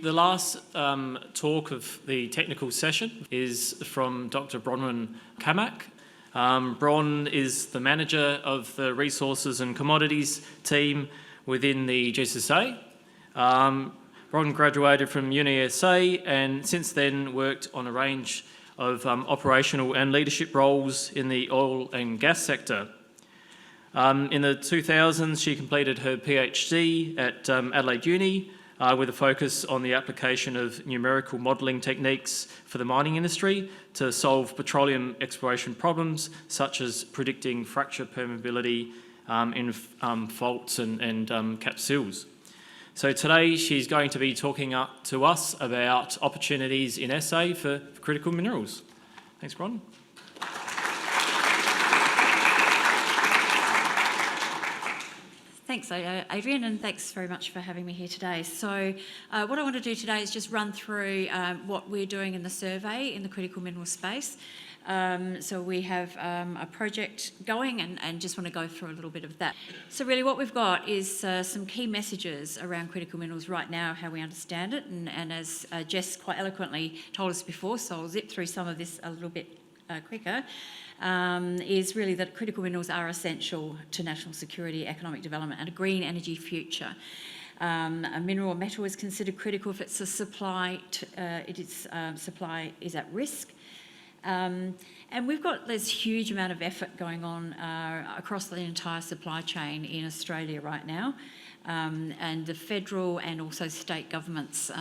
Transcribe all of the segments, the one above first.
the last talk of the technical session is from Dr. Bronwyn Camac. Bron is the manager of the Resources and Commodities team within the GSSA. Bron graduated from UniSA and since then worked on a range of operational and leadership roles in the oil and gas sector. In the 2000s, she completed her PhD at Adelaide Uni with a focus on the application of numerical modelling techniques for the mining industry to solve petroleum exploration problems, such as predicting fracture permeability in faults and cap seals. So today she's going to be talking to us about opportunities in SA for critical minerals. Thanks, Bron. Thanks, Adrian, and thanks very much for having me here today. So what I want to do today is just run through what we're doing in the survey in the critical mineral space. So we have a project going and just want to go through a little bit of that. So really what we've got is some key messages around critical minerals right now, how we understand it, and as Jess quite eloquently told us before, so I'll zip through some of this a little bit quicker, is really that critical minerals are essential to national security, economic development and a green energy future. A mineral or metal is considered critical if its supply is at risk. And we've got this huge amount of effort going on across the entire supply chain in Australia right now. And the federal and also state governments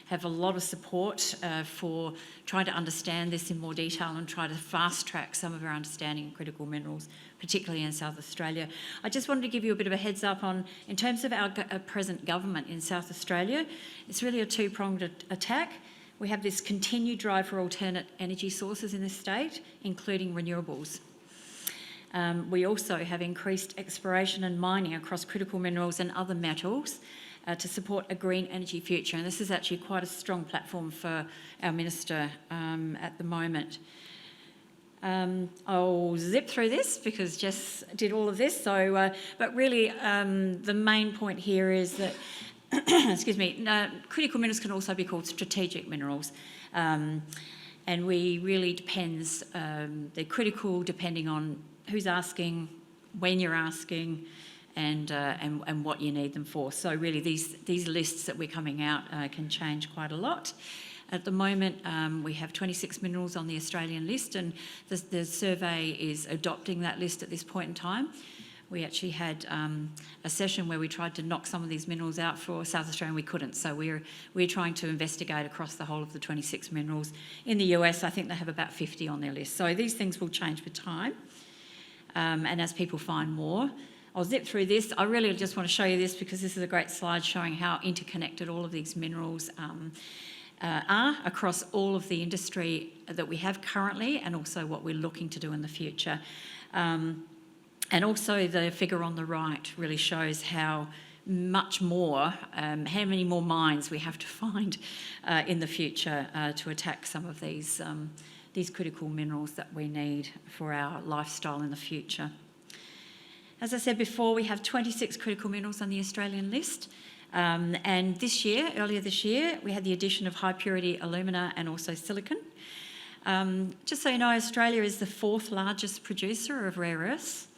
have a lot of support for trying to understand this in more detail and try to fast track some of our understanding of critical minerals, particularly in South Australia. I just wanted to give you a bit of a heads up on, in terms of our present government in South Australia, it's really a two-pronged attack. We have this continued drive for alternate energy sources in this state, including renewables. We also have increased exploration and mining across critical minerals and other metals to support a green energy future. And this is actually quite a strong platform for our Minister at the moment. I'll zip through this because Jess did all of this. So, but really the main point here is that excuse me, critical minerals can also be called strategic minerals. And we really depends, they're critical depending on who's asking, when you're asking, and what you need them for. So really these lists that we're coming out can change quite a lot. At the moment, we have 26 minerals on the Australian list, and the survey is adopting that list at this point in time. We actually had a session where we tried to knock some of these minerals out for South Australia and we couldn't. So we're trying to investigate across the whole of the 26 minerals. In the US, I think they have about 50 on their list. So these things will change with time. And as people find more. I'll zip through this. I really just want to show you this because this is a great slide showing how interconnected all of these minerals are across all of the industry that we have currently and also what we're looking to do in the future. And also the figure on the right really shows how much more, how many more mines we have to find in the future to attack some of these critical minerals that we need for our lifestyle in the future. As I said before, we have 26 critical minerals on the Australian list. And this year, earlier this year, we had the addition of high purity alumina and also silicon. Just so you know, Australia is the 4th largest producer of rare earths.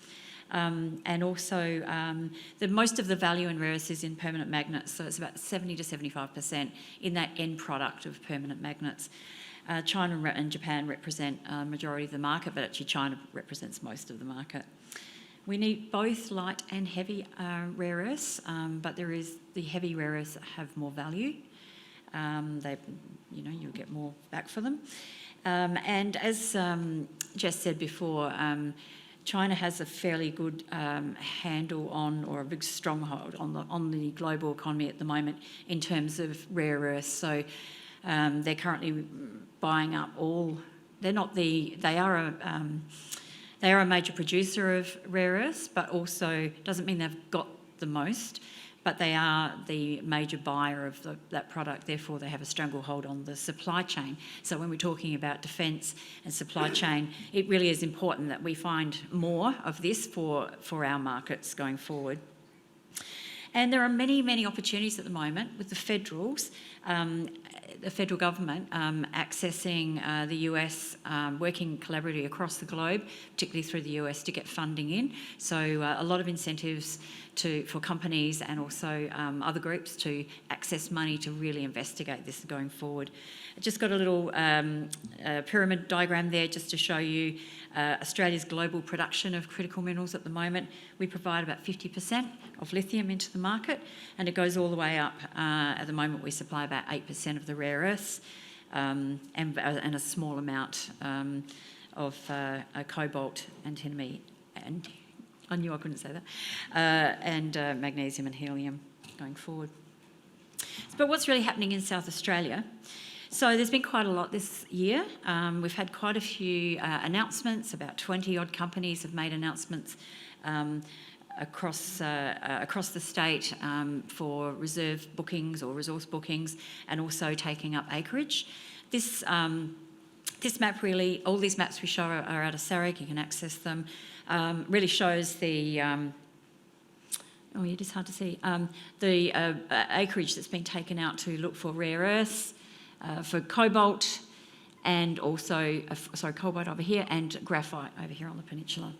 And also most of the value in rare earths is in permanent magnets, so it's about 70 to 75% in that end product of permanent magnets. China and Japan represent a majority of the market, but actually China represents most of the market. We need both light and heavy rare earths, but the heavy rare earths have more value. You'll get more back for them. And as Jess said before, China has a fairly good handle on, or a big stronghold on the global economy at the moment in terms of rare earths. So they're currently buying up all. They are a major producer of rare earths, but also doesn't mean they've got the most. But they are the major buyer of that product, therefore they have a stranglehold on the supply chain. So when we're talking about defence and supply chain, it really is important that we find more of this for our markets going forward. And there are many, many opportunities at the moment with the federals, the federal government accessing the US, working collaboratively across the globe, particularly through the US, to get funding in. So a lot of incentives for companies and also other groups to access money to really investigate this going forward. I just got a little pyramid diagram there just to show you Australia's global production of critical minerals at the moment. We provide about 50% of lithium into the market, and it goes all the way up. At the moment, we supply about 8% of the rare earths and a small amount of cobalt, antimony, and I knew I couldn't say that, and magnesium and helium going forward. But what's really happening in South Australia? So there's been quite a lot this year. We've had quite a few announcements. About 20 odd companies have made announcements across the state for reserve bookings or resource bookings, and also taking up acreage. This map really, all these maps we show are out of SAREC. You can access them. Really shows the it is hard to see the acreage that's been taken out to look for rare earths, for cobalt, and also cobalt over here, and graphite over here on the peninsula.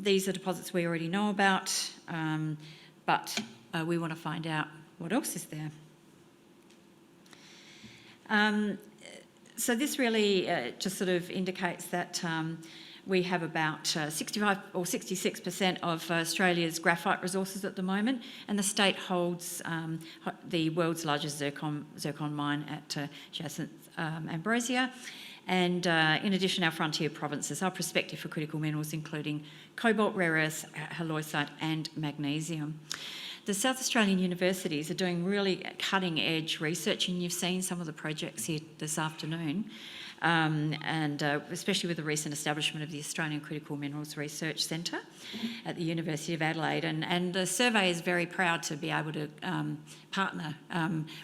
These are deposits we already know about, but we want to find out what else is there. So this really just sort of indicates that we have about 65 or 66% of Australia's graphite resources at the moment, and the state holds the world's largest zircon mine at Jacinth Ambrosia. And in addition, our frontier provinces are prospective for critical minerals, including cobalt, rare earths, halloysite, and magnesium. The South Australian universities are doing really cutting-edge research, and you've seen some of the projects here this afternoon, and especially with the recent establishment of the Australian Critical Minerals Research Centre at the University of Adelaide. And the survey is very proud to be able to partner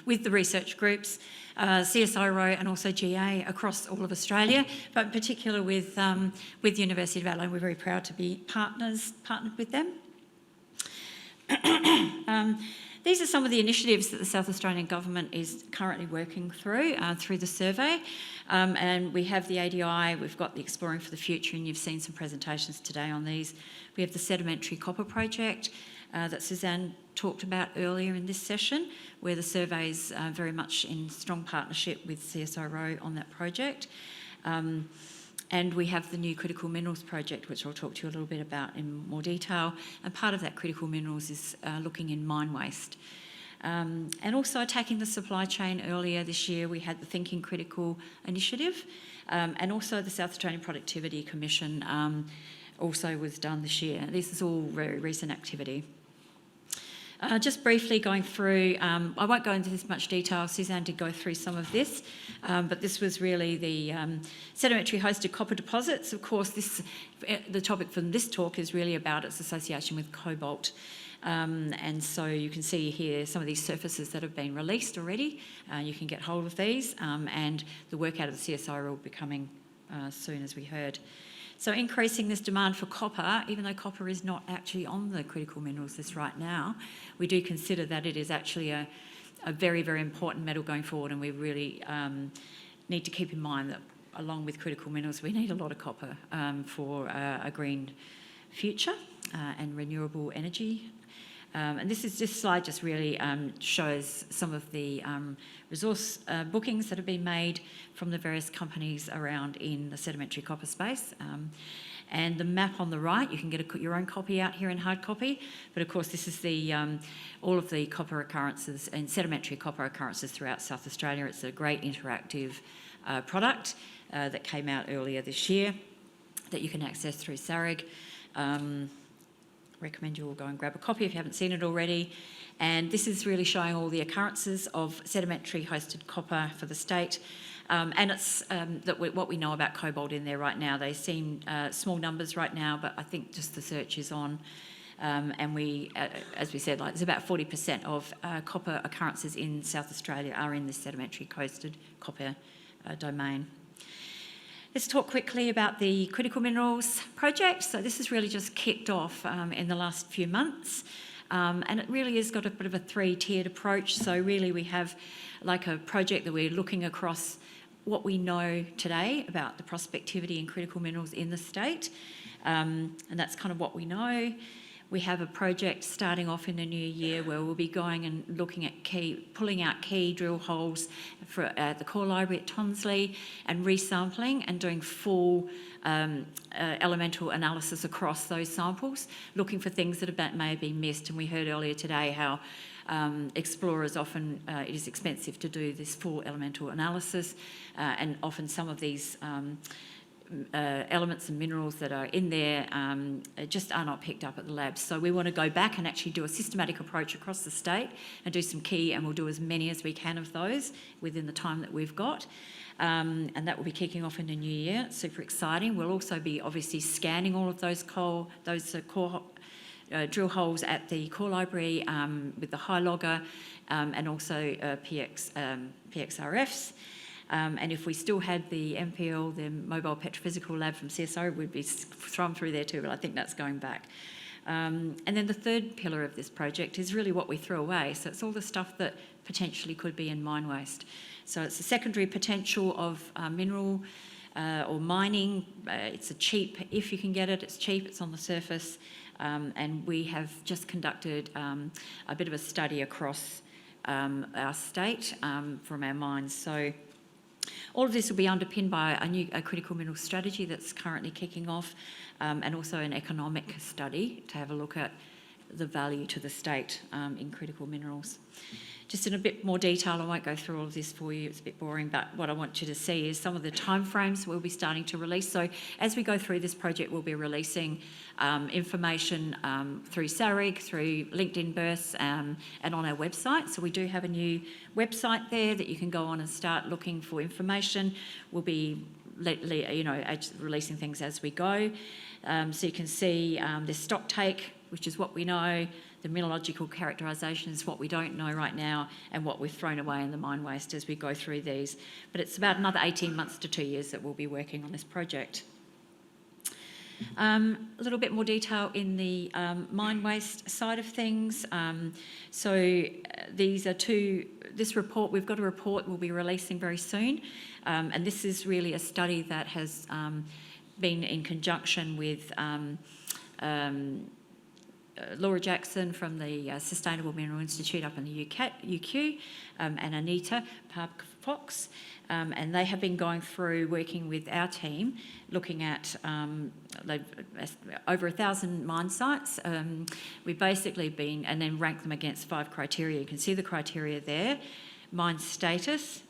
with the research groups, CSIRO and also GA across all of Australia, but in particular with the University of Adelaide. We're very proud to be partnered with them. These are some of the initiatives that the South Australian Government is currently working through the survey. And we have the ADI, we've got the Exploring for the Future, and you've seen some presentations today on these. We have the Sedimentary Copper Project that Suzanne talked about earlier in this session, where the survey is very much in strong partnership with CSIRO on that project. And we have the new Critical Minerals Project, which I'll talk to you a little bit about in more detail. And part of that critical minerals is looking in mine waste. And also attacking the supply chain. Earlier this year, we had the Thinking Critical initiative, and also the South Australian Productivity Commission also was done this year. This is all very recent activity. Just briefly going through, I won't go into this much detail, Suzanne did go through some of this, but this was really the sedimentary hosted copper deposits. Of course, the topic from this talk is really about its association with cobalt. And so you can see here some of these surfaces that have been released already. You can get hold of these, and the work out of the CSIRO will be coming soon, as we heard. So increasing this demand for copper, even though copper is not actually on the critical minerals list right now, we do consider that it is actually a very, very important metal going forward, and we really need to keep in mind that along with critical minerals, we need a lot of copper for a green future and renewable energy. And this slide just really shows some of the resource bookings that have been made from the various companies around in the sedimentary copper space. And the map on the right, you can get your own copy out here in hard copy. But of course, this is all of the copper occurrences and sedimentary copper occurrences throughout South Australia. It's a great interactive product that came out earlier this year that you can access through SAREG. Recommend you all go and grab a copy if you haven't seen it already. And this is really showing all the occurrences of sedimentary hosted copper for the state. And it's what we know about cobalt in there right now. They seem small numbers right now, but I think just the search is on. And we, as we said, there's about 40% of copper occurrences in South Australia are in this sedimentary hosted copper domain. Let's talk quickly about the Critical Minerals Project. So this has really just kicked off in the last few months. And it really has got a bit of a three-tiered approach. So really we have like a project that we're looking across what we know today about the prospectivity and critical minerals in the state. And that's kind of what we know. We have a project starting off in the new year where we'll be going and looking at pulling out key drill holes for the core library at Tonsley and resampling and doing full elemental analysis across those samples, looking for things that may have been missed. And we heard earlier today how explorers often, it is expensive to do this full elemental analysis, and often some of these elements and minerals that are in there just are not picked up at the labs. So we want to go back and actually do a systematic approach across the state and do some key, and we'll do as many as we can of those within the time that we've got. And that will be kicking off in the new year. It's super exciting. We'll also be obviously scanning all of those core drill holes at the core library with the high logger and also PXRFs. And if we still had the MPL, the Mobile Petrophysical Lab from CSO, we'd be thrown through there too, but I think that's going back. And then the third pillar of this project is really what we threw away. So it's all the stuff that potentially could be in mine waste. So it's the secondary potential of mineral or mining. It's if you can get it, it's cheap, it's on the surface. And we have just conducted a bit of a study across our state from our mines. So all of this will be underpinned by a critical mineral strategy that's currently kicking off, and also an economic study to have a look at the value to the state in critical minerals. Just in a bit more detail, I won't go through all of this for you, it's a bit boring, but what I want you to see is some of the timeframes we'll be starting to release. So as we go through this project, we'll be releasing information through SARIG, through LinkedIn bursts, and on our website. So we do have a new website there that you can go on and start looking for information. We'll be releasing things as we go. So you can see the stock take, which is what we know. The mineralogical characterisation is what we don't know right now, and what we've thrown away in the mine waste as we go through these. But it's about another 18 months to 2 years that we'll be working on this project. A little bit more detail in the mine waste side of things. These are this report, we've got a report we'll be releasing very soon, and this is really a study that has been in conjunction with Laura Jackson from the Sustainable Mineral Institute up in the UQ, and Anita Park-Fox, and they have been going through, working with our team, looking at over 1,000 mine sites. We've basically been, and then ranked them against 5 criteria. You can see the criteria there. Mine status.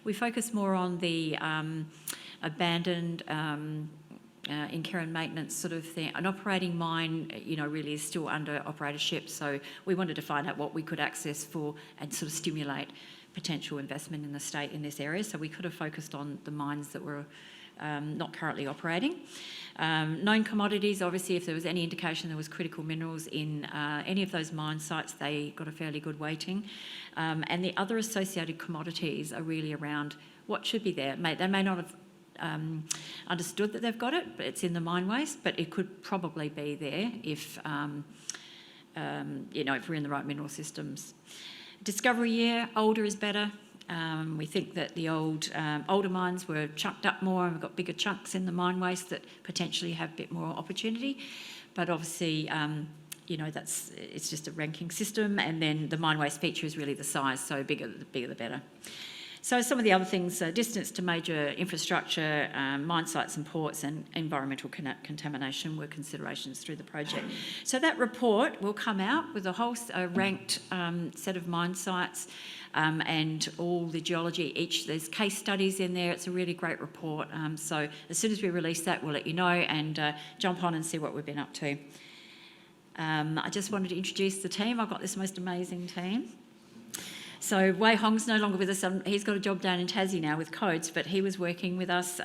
We focus more on the abandoned in care and maintenance sort of thing. An operating mine, really is still under operatorship, so we wanted to find out what we could access for and sort of stimulate potential investment in the state in this area. So we could have focused on the mines that were not currently operating. Known commodities, obviously, if there was any indication there was critical minerals in any of those mine sites, they got a fairly good weighting. And the other associated commodities are really around what should be there. They may not have understood that they've got it, but it's in the mine waste, but it could probably be there if if we're in the right mineral systems. Discovery year, older is better. We think that the older mines were chunked up more, and we've got bigger chunks in the mine waste that potentially have a bit more opportunity, but obviously it's just a ranking system, and then the mine waste feature is really the size, so bigger the better. So some of the other things, distance to major infrastructure, mine sites and ports, and environmental contamination were considerations through the project. So that report will come out with a whole ranked set of mine sites and all the geology. There's case studies in there. It's a really great report. So as soon as we release that, we'll let you know and jump on and see what we've been up to. I just wanted to introduce the team. I've got this most amazing team. So Wei Hong's no longer with us. He's got a job down in Tassie now with codes, but he was working with us.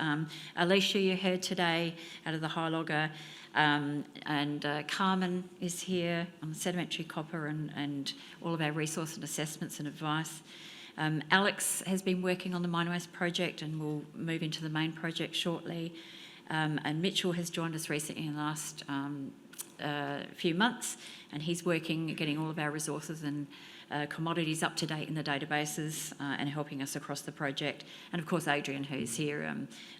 Alicia, you heard today, out of the High Logger, and Carmen is here on the sedimentary copper and all of our resource and assessments and advice. Alex has been working on the mine waste project and will move into the main project shortly. And Mitchell has joined us recently in the last few months, and he's working, getting all of our resources and commodities up to date in the databases and helping us across the project. And of course, Adrian, who's here,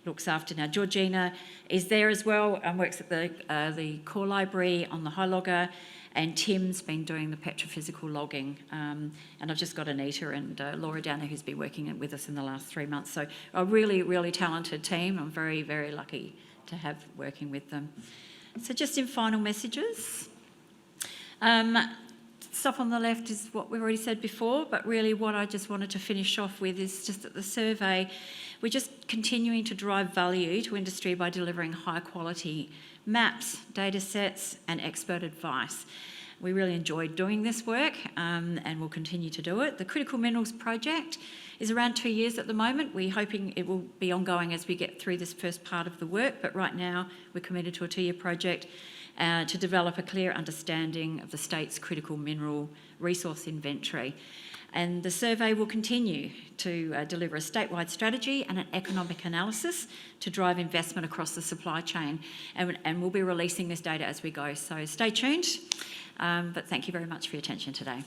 looks after. Now, Georgina is there as well and works at the core library on the high logger, and Tim's been doing the petrophysical logging. And I've just got Anita and Laura down there who's been working with us in the last 3 months. So a really, really talented team. I'm very, very lucky to have working with them. So just in final messages. Stuff on the left is what we've already said before, but really what I just wanted to finish off with is just that the survey, we're just continuing to drive value to industry by delivering high quality maps, data sets and expert advice. We really enjoyed doing this work and we'll continue to do it. The Critical Minerals project is around 2 years at the moment. We're hoping it will be ongoing as we get through this first part of the work, but right now we're committed to a 2-year project to develop a clear understanding of the state's critical mineral resource inventory. And the survey will continue to deliver a statewide strategy and an economic analysis to drive investment across the supply chain. And we'll be releasing this data as we go. So stay tuned. But thank you very much for your attention today.